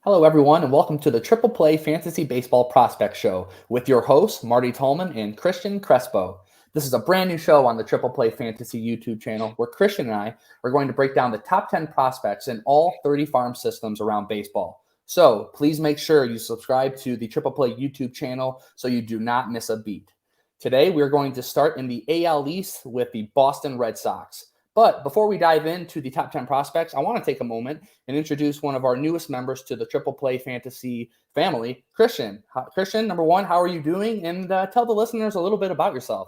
Hello, everyone, and welcome to the Triple Play Fantasy Baseball Prospect Show with your hosts, Marty Tallman and Cristian Crespo. This is a brand new show on the Triple Play Fantasy YouTube channel where Cristian and I are going to break down the top 10 prospects in all 30 farm systems around baseball. So please make sure you subscribe to the Triple Play YouTube channel so you do not miss a beat. Today, we're going to start in the AL East with the Boston Red Sox. But before we dive into the top 10 prospects, I want to take a moment and introduce one of our newest members to the Triple Play Fantasy family, Cristian. Cristian, number one, how are you doing? And tell the listeners a little bit about yourself.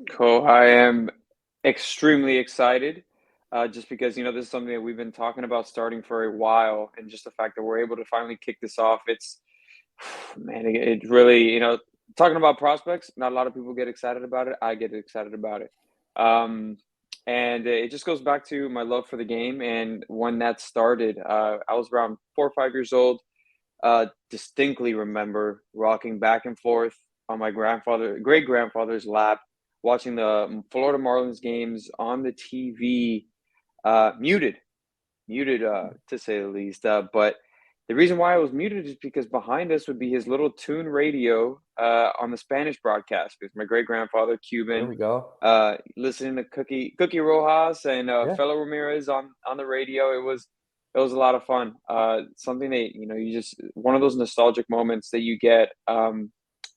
Cool. I am extremely excited just because, this is something that we've been talking about starting for a while. And just the fact that we're able to finally kick this off, man, it really, talking about prospects, not a lot of people get excited about it. I get excited about it. And it just goes back to my love for the game. And when that started, I was around 4 or 5 years old. Distinctly remember rocking back and forth on my great grandfather's lap, watching the Florida Marlins games on the TV, muted, to say the least. But the reason why I was muted is because behind us would be his little tune radio on the Spanish broadcast. Because my great grandfather, There Cuban, we go. listening to Cookie Rojas and Yeah. Fellow Ramirez on the radio. It was a lot of fun. Something that you just one of those nostalgic moments that you get. But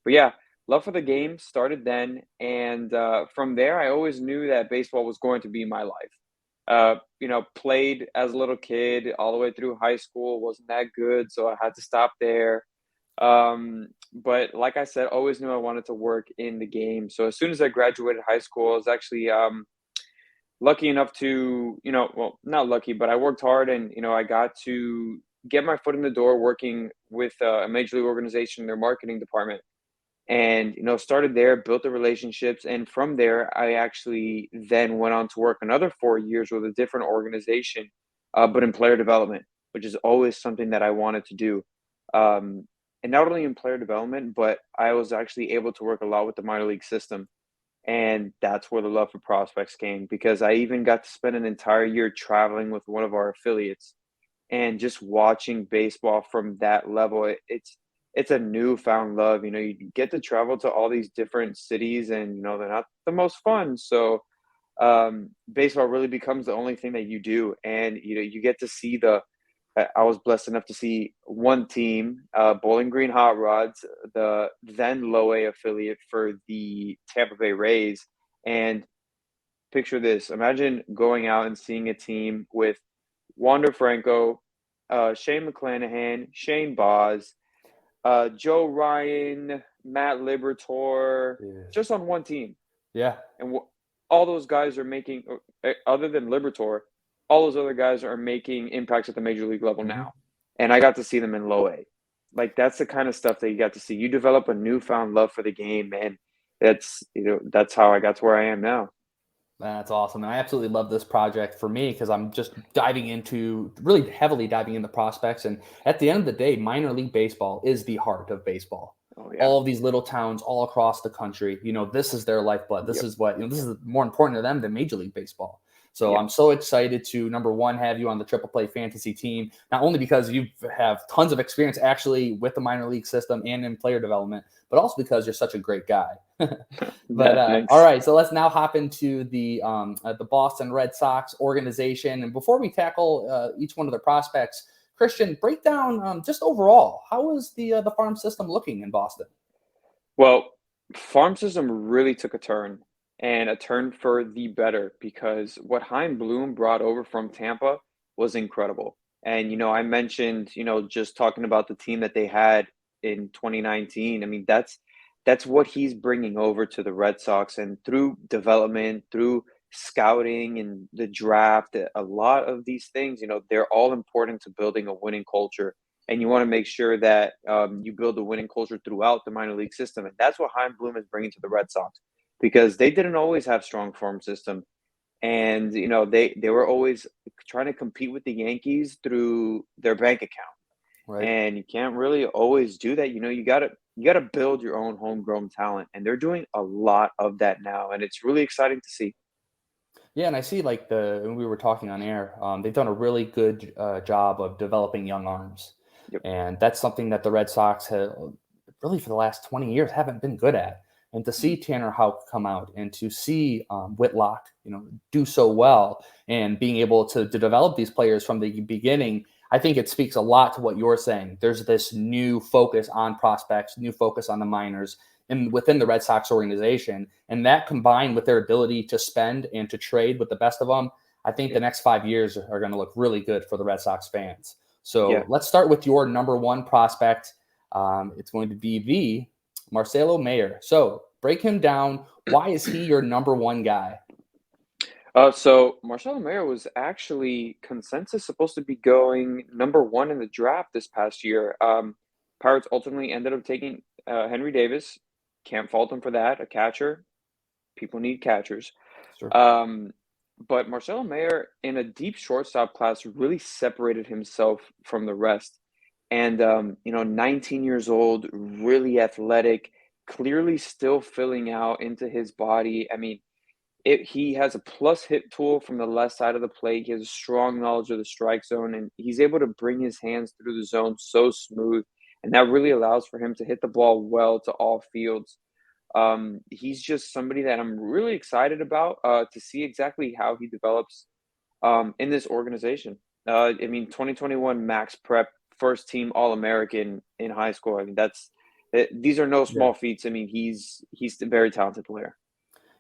yeah, love for the game started then, and from there, I always knew that baseball was going to be my life. Played as a little kid all the way through high school, wasn't that good, so I had to stop there. But like I said, always knew I wanted to work in the game. So as soon as I graduated high school, I was actually lucky enough to, well, not lucky, but I worked hard and, I got to get my foot in the door working with a major league organization, their marketing department. And, started there, built the relationships. And from there, I actually then went on to work another 4 years with a different organization, but in player development, which is always something that I wanted to do. And not only in player development, but I was actually able to work a lot with the minor league system. And that's where the love for prospects came because I even got to spend an entire year traveling with one of our affiliates and just watching baseball from that level. It's a newfound love. You get to travel to all these different cities and, they're not the most fun. So baseball really becomes the only thing that you do. And, you get to see I was blessed enough to see one team, Bowling Green Hot Rods, the then low A affiliate for the Tampa Bay Rays. And picture this: imagine going out and seeing a team with Wander Franco, Shane McClanahan, Shane Boz, Joe Ryan, Matt Liberatore, Yes. just on one team. Yeah. And all those guys are making, other than Liberatore, all those other guys are making impacts at the major league level Mm-hmm. now. And I got to see them in low A. Like, that's the kind of stuff that you got to see. You develop a newfound love for the game, and that's how I got to where I am now. That's awesome. And I absolutely love this project for me because I'm just really heavily diving into prospects. And at the end of the day, minor league baseball is the heart of baseball. Oh yeah. All of these little towns all across the country, this is their lifeblood. This Yep. is what, this is more important to them than Major League Baseball. So Yep. I'm so excited to, number one, have you on the Triple Play Fantasy team, not only because you have tons of experience actually with the minor league system and in player development, but also because you're such a great guy. But all right, so let's now hop into the Boston Red Sox organization. And before we tackle each one of the prospects, Cristian, break down just overall, how is the farm system looking in Boston? Well, farm system really took a turn, and a turn for the better, because what Hein Bloom brought over from Tampa was incredible. And I mentioned, just talking about the team that they had in 2019. I mean, that's what he's bringing over to the Red Sox, and through development, through scouting and the draft, a lot of these things, they're all important to building a winning culture. And you want to make sure that you build a winning culture throughout the minor league system. And that's what Hein Bloom is bringing to the Red Sox, because they didn't always have strong farm system. And, they were always trying to compete with the Yankees through their bank account. Right. And you can't really always do that. You gotta build your own homegrown talent. And they're doing a lot of that now. And it's really exciting to see. Yeah, and I see when we were talking on air, they've done a really good job of developing young arms. Yep. And that's something that the Red Sox have really for the last 20 years haven't been good at. And to see Tanner Houck come out and to see Whitlock, do so well and being able to develop these players from the beginning, I think it speaks a lot to what you're saying. There's this new focus on prospects, new focus on the minors and within the Red Sox organization. And that combined with their ability to spend and to trade with the best of them, I think the next 5 years are going to look really good for the Red Sox fans. So Yeah. let's start with your number one prospect. It's going to be the Marcelo Mayer. So break him down. Why is he your number one guy? So Marcelo Mayer was actually consensus supposed to be going number one in the draft this past year. Pirates ultimately ended up taking Henry Davis. Can't fault him for that. A catcher. People need catchers. Sure. But Marcelo Mayer in a deep shortstop class really separated himself from the rest. And 19 years old, really athletic, clearly still filling out into his body. I mean, he has a plus hit tool from the left side of the plate. He has a strong knowledge of the strike zone, and he's able to bring his hands through the zone so smooth. And that really allows for him to hit the ball well to all fields. He's just somebody that I'm really excited about to see exactly how he develops in this organization. 2021 Max Prep first team All American in high school. I mean, these are no Yeah. small feats. I mean, he's a very talented player.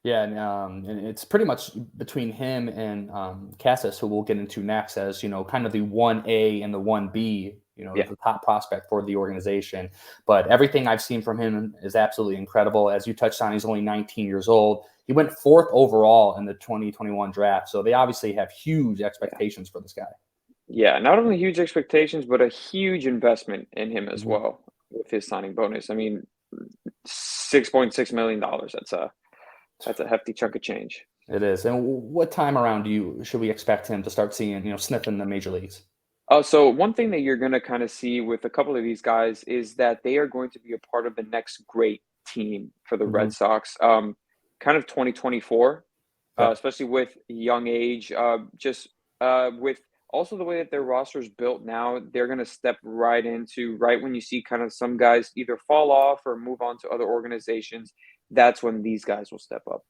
Yeah, and it's pretty much between him and Casas, who we'll get into next, as kind of the 1A and the 1B, Yeah, the top prospect for the organization. But everything I've seen from him is absolutely incredible. As you touched on, he's only 19 years old. He went fourth overall in the 2021 draft, so they obviously have huge yeah, expectations for this guy. yeah. Not only huge expectations, but a huge investment in him as Mhm. well with his signing bonus. I mean, $6.6 million. That's a hefty chunk of change. It is. And what time around should we expect him to start seeing, sniffing the major leagues? So one thing that you're going to kind of see with a couple of these guys is that they are going to be a part of the next great team for the Hmm. Red Sox, kind of 2024, Okay. especially with young age, just with also the way that their roster is built now, they're going to step right into right when you see kind of some guys either fall off or move on to other organizations. That's when these guys will step up.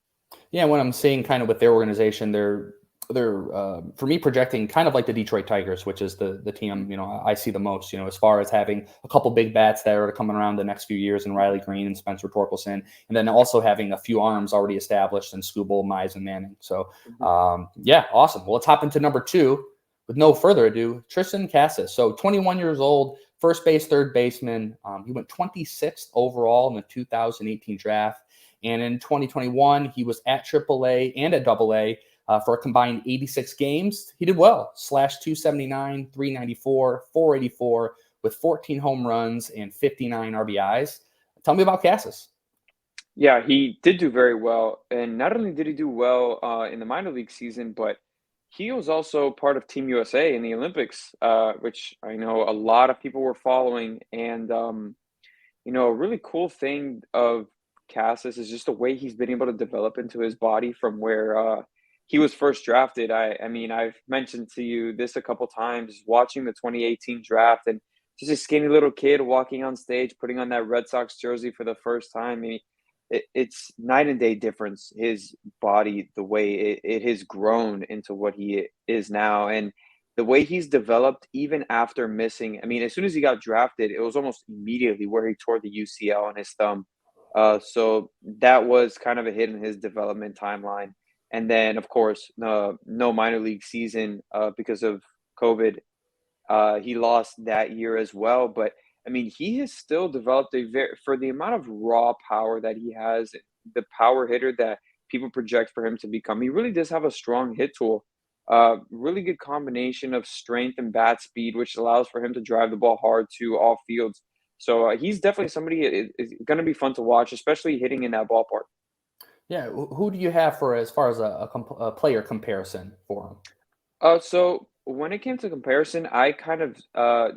Yeah, what I'm seeing kind of with their organization, they're for me projecting kind of like the Detroit Tigers, which is the team I see the most. As far as having a couple big bats that are coming around the next few years in Riley Green and Spencer Torkelson, and then also having a few arms already established in Skubal, Mize, and Manning. So Mhm. yeah, awesome. Well, let's hop into number two. With no further ado, Triston Casas. So 21 years old, first base, third baseman. He went 26th overall in the 2018 draft. And in 2021, he was at AAA and at AA for a combined 86 games. He did well, slash 279, 394, 484 with 14 home runs and 59 RBIs. Tell me about Casas. Yeah, he did do very well, and not only did he do well in the minor league season, but he was also part of Team USA in the Olympics, which I know a lot of people were following. And a really cool thing of Cassis is just the way he's been able to develop into his body from where he was first drafted. I mean, I've mentioned to you this a couple times, watching the 2018 draft and just a skinny little kid walking on stage, putting on that Red Sox jersey for the first time. I mean, it's night and day difference. His body, the way it has grown into what he is now, and the way he's developed even after missing. I mean, as soon as he got drafted, it was almost immediately where he tore the UCL on his thumb. So that was kind of a hit in his development timeline. And then, of course, no minor league season because of COVID. He lost that year as well. But I mean, he has still developed for the amount of raw power that he has, the power hitter that people project for him to become. He really does have a strong hit tool. Really good combination of strength and bat speed, which allows for him to drive the ball hard to all fields. So he's definitely somebody is going to be fun to watch, especially hitting in that ballpark. Yeah, who do you have for as far as a player comparison for him? So when it came to comparison, I kind of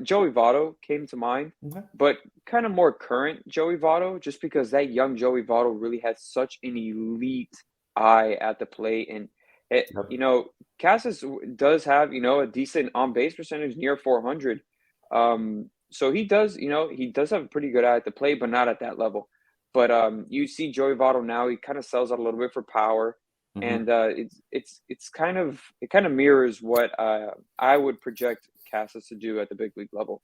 Joey Votto came to mind, Okay. but kind of more current Joey Votto, just because that young Joey Votto really has such an elite eye at the plate, and Yep. Casas does have a decent on base percentage near 400. so he does, he does have a pretty good eye at the plate, but not at that level. But you see Joey Votto now, he kind of sells out a little bit for power, Mhm. and it's kind of mirrors what I would project Casas to do at the big league level.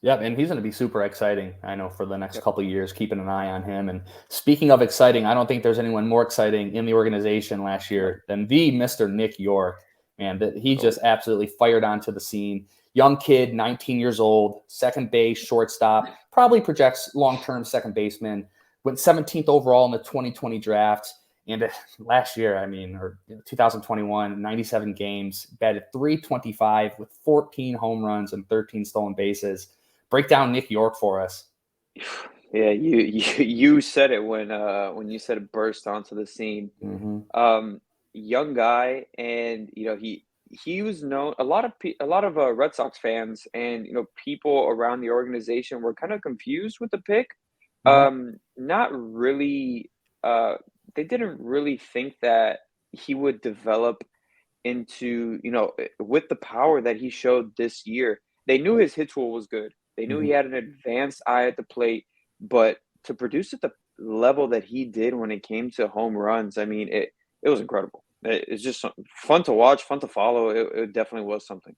Yep, and he's going to be super exciting, I know, for the next Yep. couple of years, keeping an eye on him. And speaking of exciting, I don't think there's anyone more exciting in the organization last Right. year than the Mr. Nick Yorke. Man, that he Oh, just absolutely fired onto the scene. Young kid, 19 years old, second base, shortstop, probably projects long-term second baseman. Went 17th overall in the 2020 draft. And last year, I mean, or 2021, 97 games, batted 325 with 14 home runs and 13 stolen bases. Break down Nick Yorke for us. yeah, you said it when you said it burst onto the scene. Mm-hmm. Young guy, and he was known. A lot of Red Sox fans and people around the organization were kind of confused with the pick. Uh-huh. Not really. They didn't really think that he would develop into with the power that he showed this year. They knew his hit tool was good. They knew Mm-hmm. he had an advanced eye at the plate, but to produce at the level that he did when it came to home runs, I mean, it was incredible. It's just fun to watch, fun to follow. It definitely was something.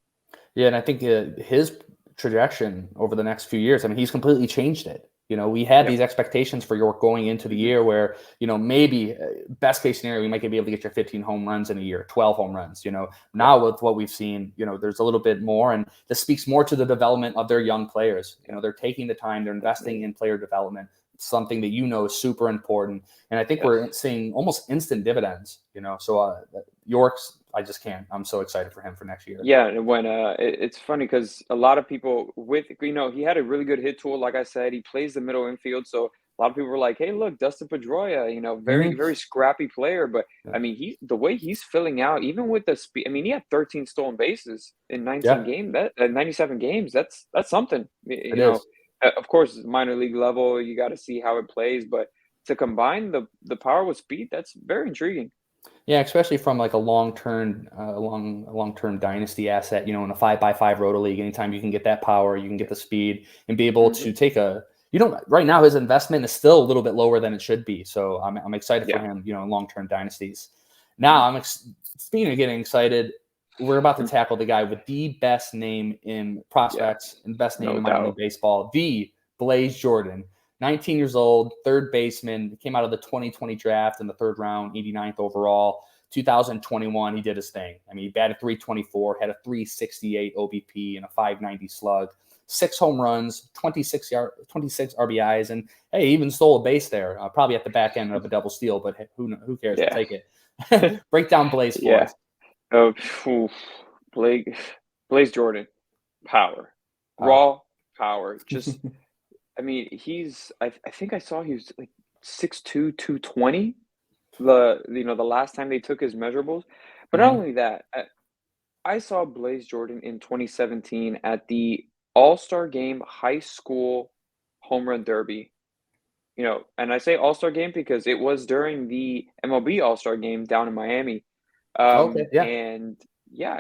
Yeah, and I think his trajectory over the next few years, I mean, he's completely changed it. We had Yep. these expectations for York going into the Hmm. year where, maybe best case scenario, we might be able to get your 15 home runs in a year, 12 home runs. Yep. Now with what we've seen, there's a little bit more. And this speaks more to the development of their young players. Yep. They're taking the time, they're investing Definitely. in player development, something that is super important. And I think Yes. we're seeing almost instant dividends, So York's, I just can't. I'm so excited for him for next year. Yeah, and when it's funny because a lot of people with he had a really good hit tool. Like I said, he plays the middle infield, so a lot of people were like, "Hey, look, Dustin Pedroia, very Mhm. very scrappy player." But Yeah. I mean, the way he's filling out, even with the speed. I mean, he had 13 stolen bases in 19 Yeah, games. That 97 games. That's something. it is. Of course, minor league level, you got to see how it plays, but to combine the power with speed, that's very intriguing. Yeah, especially from like a long term dynasty asset, in a 5x5 roto league. Anytime you can get that power, you can get the speed and be able Hmm. to take right now his investment is still a little bit lower than it should be. So I'm excited for Yeah. him, in long-term dynasties. Mhm. Now speaking of getting excited, we're about to tackle the guy with the best name in Yeah, prospects and best name no in minor league doubt. baseball, the Blaze Jordan. 19 years old, third baseman, came out of the 2020 draft in the third round, 89th overall. 2021, he did his thing. I mean, he batted 324, had a 368 OBP and a 590 slug, 6 home runs, 26 RBIs, and hey, he even stole a base there, probably at the back end of a double steal, but hey, who cares? We'll Yeah. take it. Break down Blaze for Yeah. us. Oh, phew. Blake Blaze Jordan, power. Wow. Raw power. Just I mean, I think I saw he was like 6'2", 220 the last time they took his measurables. But not Mhm. only that, I saw Blaze Jordan in 2017 at the All-Star Game high school home run derby. And I say All-Star Game because it was during the MLB All-Star Game down in Miami. Okay, yeah. And yeah,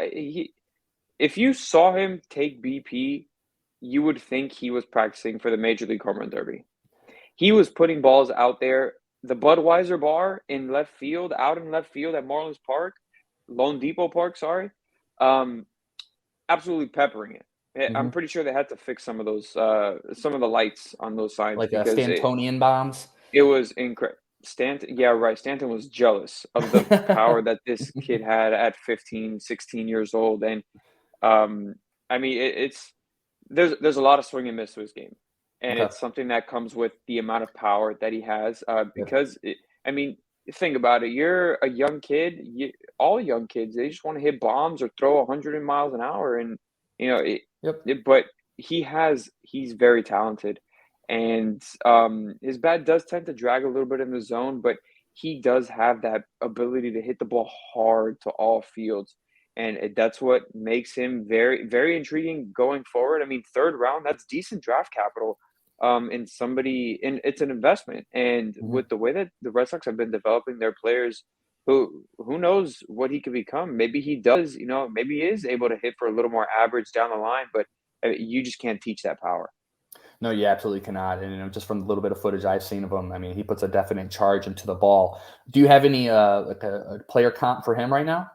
if you saw him take BP, you would think he was practicing for the Major League Home Run Derby. He was putting balls out there. The Budweiser bar in left field, out in left field at Marlins Park, Lone Depot Park, sorry, um, absolutely peppering it. I'm Mhm. pretty sure they had to fix some of the lights on those signs Like because Stantonian bombs. it was incredible. Stanton, yeah, right. Stanton was jealous of the power that this kid had at 15, 16 years old, and um, I mean, it's there's a lot of swing and miss to his game, and Okay. it's something that comes with the amount of power that he has. Good. Because I mean, think about it. You're a young kid. All young kids, they just want to hit bombs or throw 100 miles an hour, and you know, Yep. but he's very talented, and his bat does tend to drag a little bit in the zone, but he does have that ability to hit the ball hard to all fields. And that's what makes him very, very intriguing going forward. I mean, third round, that's decent draft capital. And it's an investment. And Mhm. with the way that the Red Sox have been developing their players, who knows what he could become? Maybe he does. Maybe he is able to hit for a little more average down the line. But You just can't teach that power. No, you absolutely cannot. And just from the little bit of footage I've seen of him, I mean, he puts a definite charge into the ball. Do you have any like a player comp for him right now?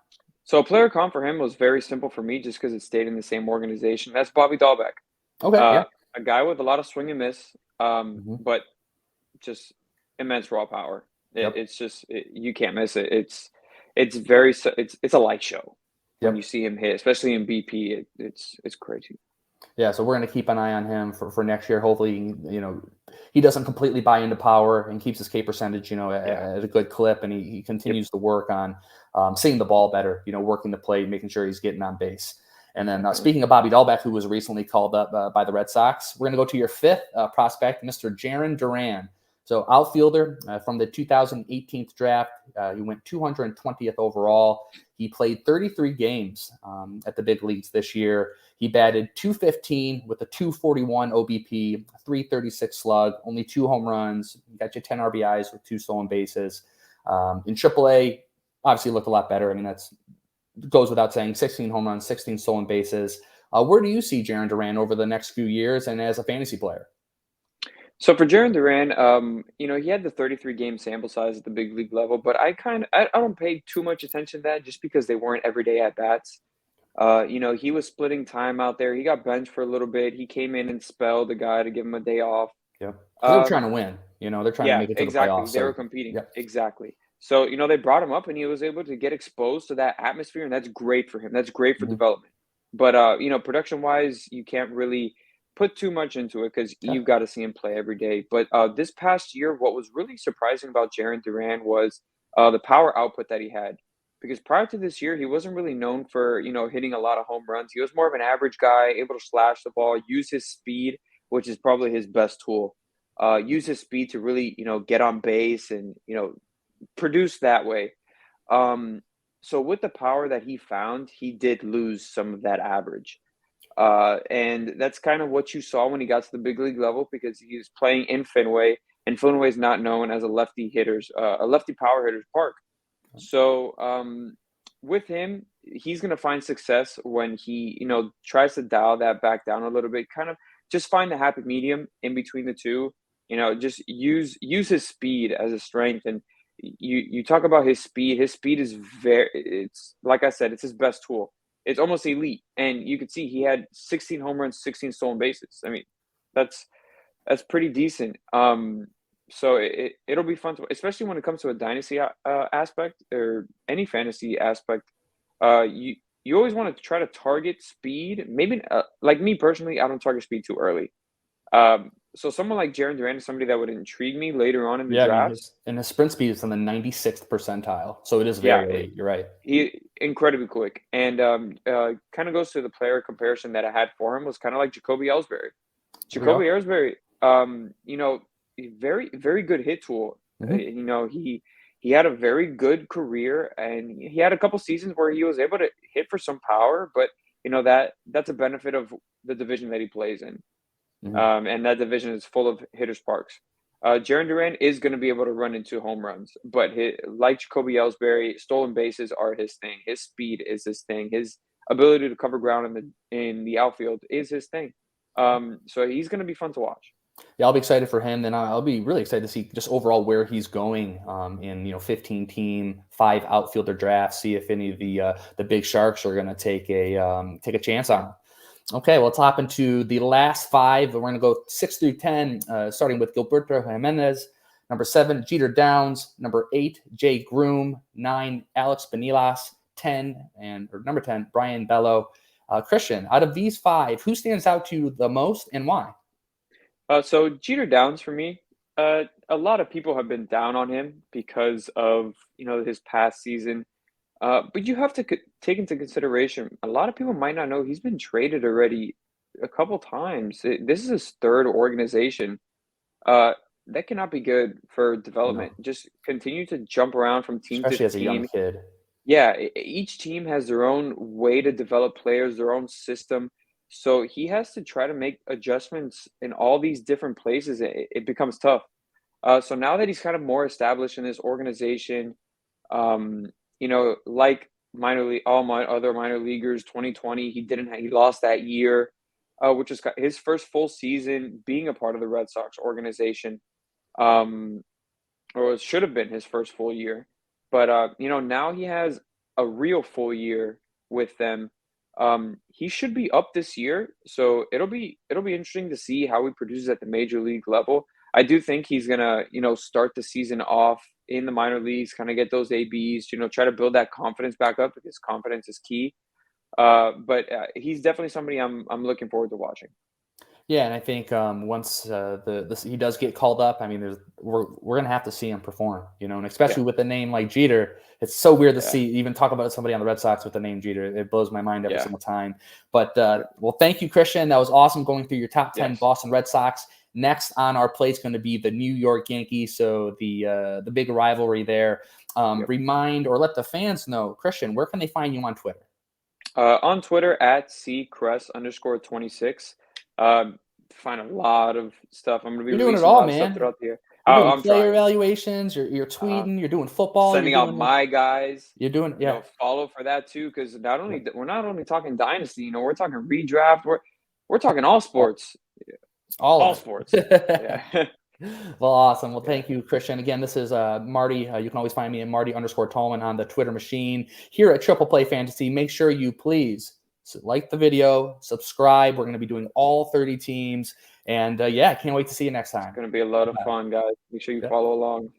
So a player comp for him was very simple for me just because it stayed in the same organization. That's Bobby Dahlbeck. Okay, yeah. A guy with a lot of swing and miss, Hmm. but just immense raw power. Yep. It's just you can't miss it. It's a light show when you Yep. see him hit, especially in BP. It's crazy. Yeah, so we're going to keep an eye on him for next year. Hopefully, he doesn't completely buy into power and keeps his K percentage, Yeah. at a good clip, and he Yep. continues to work on seeing the ball better, working the plate, making sure he's getting on base. And then Definitely. speaking of Bobby Dahlbeck, who was recently called up by the Red Sox, we're going to go to your fifth prospect, Mr. Jarren Duran. So outfielder from the 2018 draft. He went 220th overall. He played 33 games at the big leagues this year. He batted .215 with a .241 OBP, 336 slug, only 2 home runs. Got you 10 RBIs with 2 stolen bases. In AAA, obviously looked a lot better. I mean, that's goes without saying. 16 home runs, 16 stolen bases. Where do you see Jarren Duran over the next few years and as a fantasy player? So for Jarren Duran, he had the 33 game sample size at the big league level, but I don't pay too much attention to that just because they weren't everyday at bats. He was splitting time out there. He got benched for a little bit. He came in and spelled the guy to give him a day off. Yeah, because they were trying Um, to win. They're trying to yeah, make it to the exactly. playoffs. They were So, competing. yep. Exactly. So, they brought him up and he was able to get exposed to that atmosphere, and that's great for him. That's great for Mhm. development. But production wise, you can't really put too much into it because Okay. you've got to see him play every day. But this past year, what was really surprising about Jarren Duran was the power output that he had. Because prior to this year, he wasn't really known for, hitting a lot of home runs. He was more of an average guy, able to slash the ball, use his speed, which is probably his best tool. Use his speed to really, get on base and, produce that way. Um, so with the power that he found, he did lose some of that average. And that's kind of what you saw when he got to the big league level because he was playing in Fenway, and Fenway is not known as a lefty power hitter's park. So with him, he's going to find success when he, tries to dial that back down a little bit, kind of just find the happy medium in between the two. Just use his speed as a strength. And you talk about his speed. His speed is it's like I said, it's his best tool. It's almost elite, and you could see he had 16 home runs, 16 stolen bases. I mean, that's that's pretty decent. So it'll be fun to, especially when it comes to a dynasty aspect or any fantasy aspect. You always want to try to target speed. Maybe like me personally, I don't target speed too early. So someone like Jarren Duran is somebody that would intrigue me later on in the Yeah, I mean, drafts. his sprint speed is in the 96th percentile, so it is Yeah, very elite. You're right. he incredibly quick, and kind of goes to the player comparison that I had for him was kind of like Jacoby Ellsbury. There we go. Jacoby Ellsbury, very very good hit tool. Hmm. He had a very good career, and he had a couple seasons where he was able to hit for some power, but that's a benefit of the division that he plays in, Hmm. and that division is full of hitters parks. Jarren Duran is going to be able to run into home runs, but like Jacoby Ellsbury, stolen bases are his thing. His speed is his thing. His ability to cover ground in the outfield is his thing. So he's going to be fun to watch. Yeah, I'll be excited for him. Then I'll be really excited to see just overall where he's going in 15 team 5 outfielder draft. See if any of the big sharks are going to take a chance on him. Okay, well, let's hop into the last 5. We're going to go 6 through 10, starting with Gilberto Jimenez. Number 7, Jeter Downs. Number 8, Jay Groom. 9, Alex Benillas. 10, or number 10, Brian Bello. Christian, out of these 5, who stands out to you the most and why? So Jeter Downs for me, a lot of people have been down on him because of his past season. But you have to take into consideration a lot of people might not know he's been traded already a couple times. This is his third organization. Uh, that cannot be good for development. No, Just continue to jump around from team to especially as a young team. kid. Yeah, each team has their own way to develop players, their own system. So he has to try to make adjustments in all these different places. It becomes tough. So now that he's kind of more established in this organization, um, like all my other minor leaguers, 2020, he lost that year. which is his first full season being a part of the Red Sox organization. Or it should have been his first full year. But now he has a real full year with them. He should be up this year, so it'll be interesting to see how he produces at the major league level. I do think he's gonna, start the season off in the minor leagues, kind of get those ABs, try to build that confidence back up because confidence is key. But he's definitely somebody I'm looking forward to watching. Yeah, and I think once he does get called up, I mean, we're gonna have to see him perform, and especially Yeah, with a name like Jeter, it's so weird to yeah, see even talk about somebody on the Red Sox with the name Jeter. It blows my mind every yeah. single time. But well, thank you, Cristian. That was awesome going through your top 10 Yes. Boston Red Sox. Next on our plate is going to be the New York Yankees, so the big rivalry there. Yep. Remind or let the fans know, Cristian, where can they find you on Twitter? On Twitter at @ccrest_26. Find a lot of stuff. I'm gonna be You're doing it releasing a all, lot of stuff man. throughout the year. You're doing I'm player trying. evaluations. You're Uh, tweeting. You're doing football. You're Sending out doing the. my guys. You're doing yeah. Follow for that too, because Yeah. we're not only talking dynasty. We're talking redraft. We're talking all All, sports. all All of sports. it. Yeah. Well, awesome. Well, Yeah. thank you, Cristian. Again, this is Marty. You can always find me at Marty_Tallman on the Twitter machine here at Triple Play Fantasy. Make sure you please like the video, subscribe. We're going to be doing all 30 teams. And yeah, I can't wait to see you next time. It's gonna be a lot of Bye. fun, guys. Make sure you Yeah. follow along.